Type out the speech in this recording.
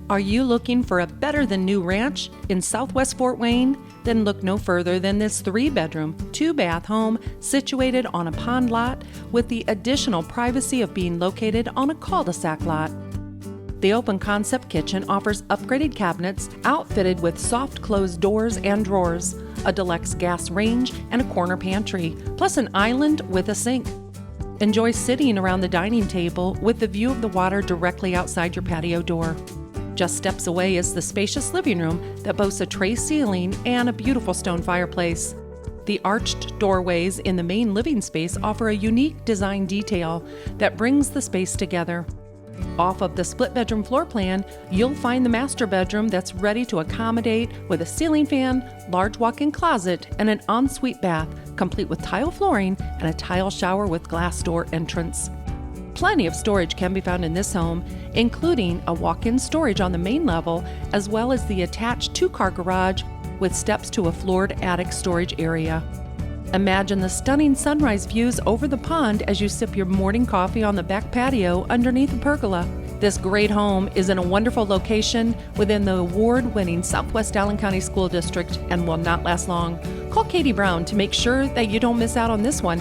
Are you looking for a better than new ranch in Southwest Fort Wayne? Then look no further than this 3-bedroom, 2-bath home situated on a pond lot with the additional privacy of being located on a cul-de-sac lot. The open concept kitchen offers upgraded cabinets outfitted with soft closed doors and drawers, a deluxe gas range, and a corner pantry, plus an island with a sink. Enjoy sitting around the dining table with the view of the water directly outside your patio door. Just steps away is the spacious living room that boasts a tray ceiling and a beautiful stone fireplace. The arched doorways in the main living space offer a unique design detail that brings the space together. Off of the split-bedroom floor plan, you'll find the master bedroom that's ready to accommodate with a ceiling fan, large walk-in closet, and an ensuite bath, complete with tile flooring and a tile shower with glass door entrance. Plenty of storage can be found in this home, including a walk-in storage on the main level, as well as the attached 2-car garage with steps to a floored attic storage area. Imagine the stunning sunrise views over the pond as you sip your morning coffee on the back patio underneath the pergola. This great home is in a wonderful location within the award-winning Southwest Allen County School District and will not last long. Call Katie Brown to make sure that you don't miss out on this one.